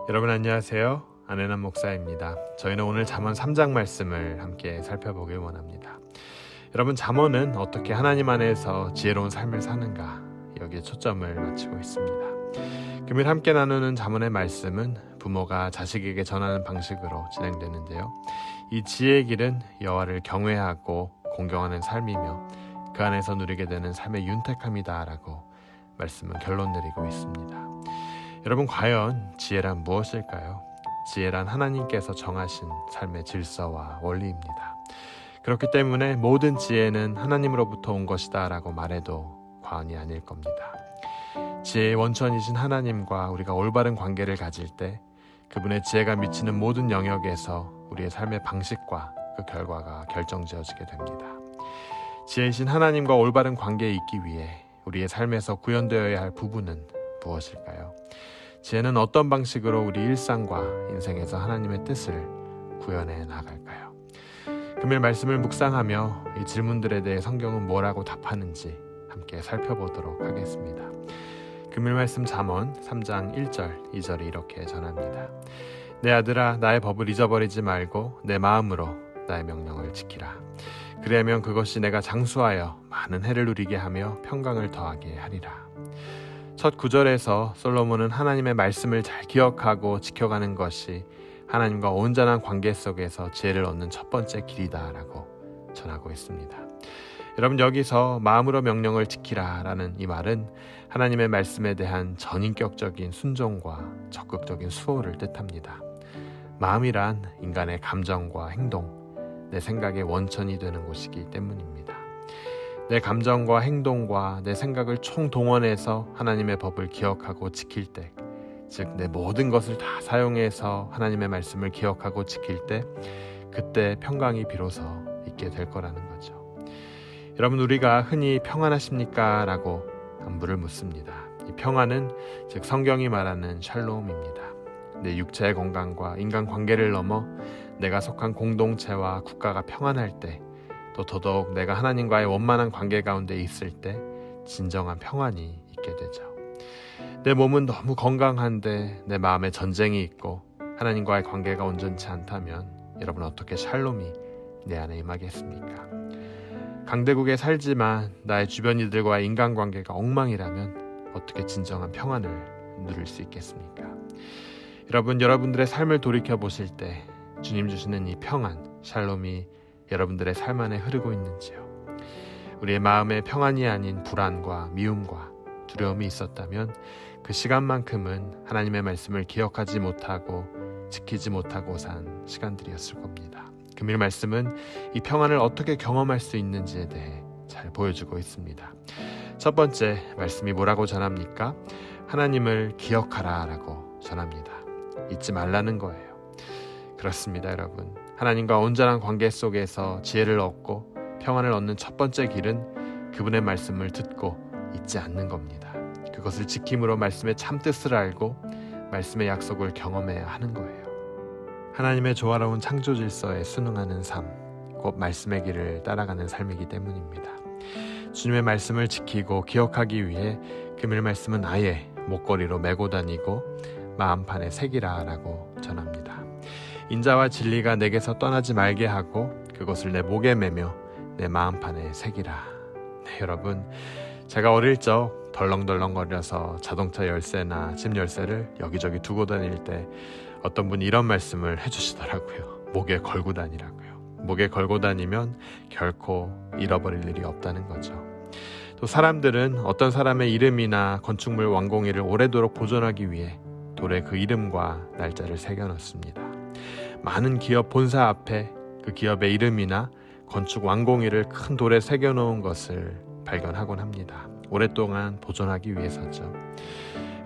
여러분 안녕하세요. 안혜남 목사입니다. 저희는 오늘 잠언 3장 말씀을 함께 살펴보길 원합니다. 여러분, 잠언은 어떻게 하나님 안에서 지혜로운 삶을 사는가, 여기에 초점을 맞추고 있습니다. 금일 함께 나누는 잠언의 말씀은 부모가 자식에게 전하는 방식으로 진행되는데요. 이 지혜의 길은 여호와를 경외하고 공경하는 삶이며 그 안에서 누리게 되는 삶의 윤택함이다 라고 말씀은 결론 내리고 있습니다. 여러분, 과연 지혜란 무엇일까요? 지혜란 하나님께서 정하신 삶의 질서와 원리입니다. 그렇기 때문에 모든 지혜는 하나님으로부터 온 것이다 라고 말해도 과언이 아닐 겁니다. 지혜의 원천이신 하나님과 우리가 올바른 관계를 가질 때 그분의 지혜가 미치는 모든 영역에서 우리의 삶의 방식과 그 결과가 결정지어지게 됩니다. 지혜이신 하나님과 올바른 관계에 있기 위해 우리의 삶에서 구현되어야 할 부분은 무엇일까요? 지혜는 어떤 방식으로 우리 일상과 인생에서 하나님의 뜻을 구현해 나갈까요? 금일 말씀을 묵상하며 이 질문들에 대해 성경은 뭐라고 답하는지 함께 살펴보도록 하겠습니다. 금일 말씀 잠언 3장 1절 2절이 이렇게 전합니다. 내 아들아, 나의 법을 잊어버리지 말고 내 마음으로 나의 명령을 지키라. 그리하면 그것이 내가 장수하여 많은 해를 누리게 하며 평강을 더하게 하리라. 첫 구절에서 솔로몬은 하나님의 말씀을 잘 기억하고 지켜가는 것이 하나님과 온전한 관계 속에서 지혜를 얻는 첫 번째 길이다 라고 전하고 있습니다. 여러분, 여기서 마음으로 명령을 지키라 라는 이 말은 하나님의 말씀에 대한 전인격적인 순종과 적극적인 수호를 뜻합니다. 마음이란 인간의 감정과 행동, 내 생각의 원천이 되는 곳이기 때문입니다. 내 감정과 행동과 내 생각을 총동원해서 하나님의 법을 기억하고 지킬 때, 즉 내 모든 것을 다 사용해서 하나님의 말씀을 기억하고 지킬 때, 그때 평강이 비로소 있게 될 거라는 거죠. 여러분, 우리가 흔히 평안하십니까? 라고 안부를 묻습니다. 이 평안은 즉 성경이 말하는 샬롬입니다. 내 육체의 건강과 인간관계를 넘어 내가 속한 공동체와 국가가 평안할 때, 또 더더욱 내가 하나님과의 원만한 관계 가운데 있을 때 진정한 평안이 있게 되죠. 내 몸은 너무 건강한데 내 마음에 전쟁이 있고 하나님과의 관계가 온전치 않다면 여러분, 어떻게 샬롬이 내 안에 임하겠습니까? 강대국에 살지만 나의 주변 이들과의 인간관계가 엉망이라면 어떻게 진정한 평안을 누릴 수 있겠습니까? 여러분들의 삶을 돌이켜보실 때 주님 주시는 이 평안, 샬롬이 여러분들의 삶 안에 흐르고 있는지요? 우리의 마음에 평안이 아닌 불안과 미움과 두려움이 있었다면 그 시간만큼은 하나님의 말씀을 기억하지 못하고 지키지 못하고 산 시간들이었을 겁니다. 금일 말씀은 이 평안을 어떻게 경험할 수 있는지에 대해 잘 보여주고 있습니다. 첫 번째 말씀이 뭐라고 전합니까? 하나님을 기억하라 라고 전합니다. 잊지 말라는 거예요. 그렇습니다, 여러분. 하나님과 온전한 관계 속에서 지혜를 얻고 평안을 얻는 첫 번째 길은 그분의 말씀을 듣고 잊지 않는 겁니다. 그것을 지킴으로 말씀의 참뜻을 알고 말씀의 약속을 경험해야 하는 거예요. 하나님의 조화로운 창조 질서에 순응하는 삶, 곧 말씀의 길을 따라가는 삶이기 때문입니다. 주님의 말씀을 지키고 기억하기 위해 금일 말씀은 아예 목걸이로 메고 다니고 마음판에 새기라 라고 전합니다. 인자와 진리가 내게서 떠나지 말게 하고 그것을 내 목에 매며 내 마음판에 새기라. 네, 여러분, 제가 어릴 적 덜렁덜렁거려서 자동차 열쇠나 집 열쇠를 여기저기 두고 다닐 때 어떤 분이 이런 말씀을 해주시더라고요. 목에 걸고 다니라고요. 목에 걸고 다니면 결코 잃어버릴 일이 없다는 거죠. 또 사람들은 어떤 사람의 이름이나 건축물 완공일을 오래도록 보존하기 위해 돌에 그 이름과 날짜를 새겨놓습니다. 많은 기업 본사 앞에 그 기업의 이름이나 건축 완공일을 큰 돌에 새겨놓은 것을 발견하곤 합니다. 오랫동안 보존하기 위해서죠.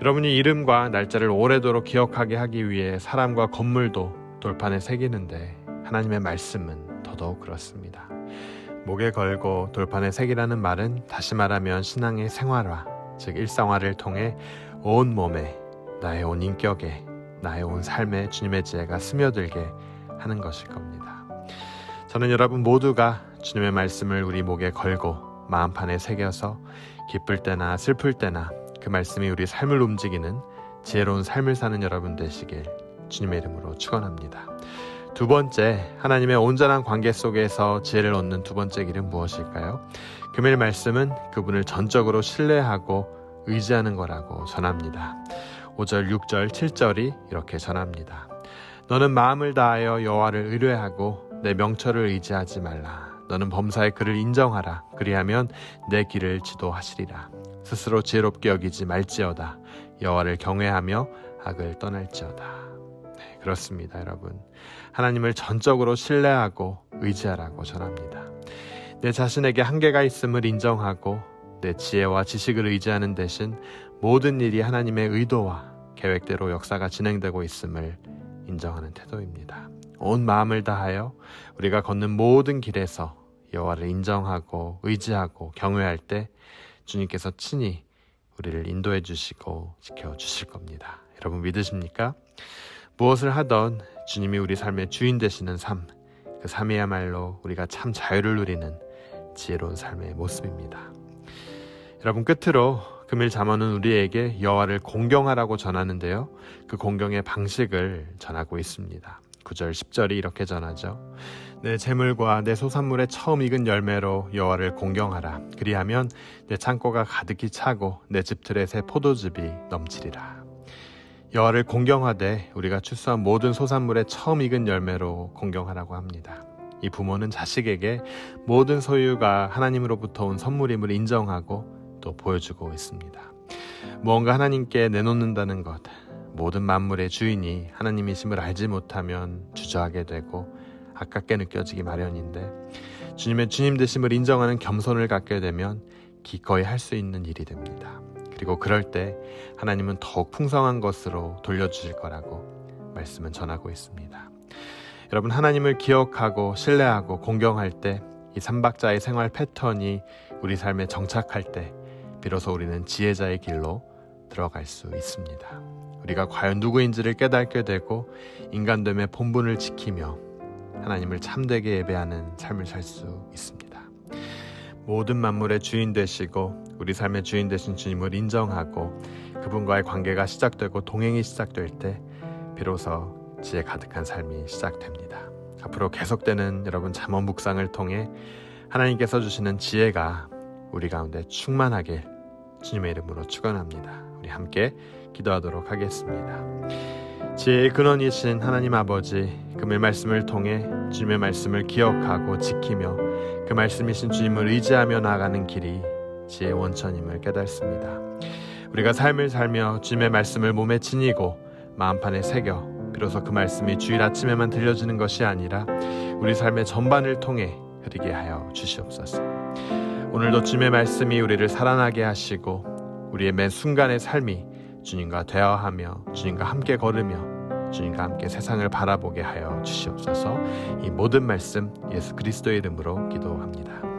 여러분이 이름과 날짜를 오래도록 기억하게 하기 위해 사람과 건물도 돌판에 새기는데 하나님의 말씀은 더더욱 그렇습니다. 목에 걸고 돌판에 새기라는 말은 다시 말하면 신앙의 생활화, 즉 일상화를 통해 온 몸에, 나의 온 인격에, 나의 온 삶에 주님의 지혜가 스며들게 하는 것일 겁니다. 저는 여러분 모두가 주님의 말씀을 우리 목에 걸고 마음판에 새겨서 기쁠 때나 슬플 때나 그 말씀이 우리 삶을 움직이는 지혜로운 삶을 사는 여러분 되시길 주님의 이름으로 축원합니다. 두 번째, 하나님의 온전한 관계 속에서 지혜를 얻는 두 번째 길은 무엇일까요? 금일 말씀은 그분을 전적으로 신뢰하고 의지하는 거라고 전합니다. 5절, 6절, 7절이 이렇게 전합니다. 너는 마음을 다하여 여호와를 의뢰하고 내 명철을 의지하지 말라. 너는 범사의 그를 인정하라. 그리하면 내 길을 지도하시리라. 스스로 지혜롭게 여기지 말지어다. 여호와를 경외하며 악을 떠날지어다. 네, 그렇습니다, 여러분. 하나님을 전적으로 신뢰하고 의지하라고 전합니다. 내 자신에게 한계가 있음을 인정하고 내 지혜와 지식을 의지하는 대신 모든 일이 하나님의 의도와 계획대로 역사가 진행되고 있음을 인정하는 태도입니다. 온 마음을 다하여 우리가 걷는 모든 길에서 여호와를 인정하고 의지하고 경외할 때 주님께서 친히 우리를 인도해 주시고 지켜주실 겁니다. 여러분 믿으십니까? 무엇을 하던 주님이 우리 삶의 주인 되시는 삶, 그 삶이야말로 우리가 참 자유를 누리는 지혜로운 삶의 모습입니다. 여러분 끝으로 금일 잠언은 우리에게 여호와를 공경하라고 전하는데요. 그 공경의 방식을 전하고 있습니다. 9절 10절이 이렇게 전하죠. 내 재물과 내 소산물의 처음 익은 열매로 여호와를 공경하라. 그리하면 내 창고가 가득히 차고 내 집틀에 새 포도즙이 넘치리라. 여호와를 공경하되 우리가 추수한 모든 소산물의 처음 익은 열매로 공경하라고 합니다. 이 부모는 자식에게 모든 소유가 하나님으로부터 온 선물임을 인정하고 또 보여주고 있습니다. 무언가 하나님께 내놓는다는 것, 모든 만물의 주인이 하나님이심을 알지 못하면 주저하게 되고 아깝게 느껴지기 마련인데 주님의 주님 되심을 인정하는 겸손을 갖게 되면 기꺼이 할 수 있는 일이 됩니다. 그리고 그럴 때 하나님은 더욱 풍성한 것으로 돌려주실 거라고 말씀은 전하고 있습니다. 여러분 하나님을 기억하고 신뢰하고 공경할 때 이 삼박자의 생활 패턴이 우리 삶에 정착할 때 비로소 우리는 지혜자의 길로 들어갈 수 있습니다. 우리가 과연 누구인지를 깨닫게 되고 인간됨의 본분을 지키며 하나님을 참되게 예배하는 삶을 살 수 있습니다. 모든 만물의 주인 되시고 우리 삶의 주인 되신 주님을 인정하고 그분과의 관계가 시작되고 동행이 시작될 때 비로소 지혜 가득한 삶이 시작됩니다. 앞으로 계속되는 여러분 잠언 묵상을 통해 하나님께서 주시는 지혜가 우리 가운데 충만하길 주님의 이름으로 축원합니다. 우리 함께 기도하도록 하겠습니다. 지혜의 근원이신 하나님 아버지, 금일 말씀을 통해 주님의 말씀을 기억하고 지키며 그 말씀이신 주님을 의지하며 나아가는 길이 지혜의 원천임을 깨닫습니다. 우리가 삶을 살며 주님의 말씀을 몸에 지니고 마음판에 새겨 비로소 그 말씀이 주일 아침에만 들려지는 것이 아니라 우리 삶의 전반을 통해 흐르게 하여 주시옵소서. 오늘도 주님의 말씀이 우리를 살아나게 하시고 우리의 매 순간의 삶이 주님과 대화하며 주님과 함께 걸으며 주님과 함께 세상을 바라보게 하여 주시옵소서. 이 모든 말씀 예수 그리스도의 이름으로 기도합니다.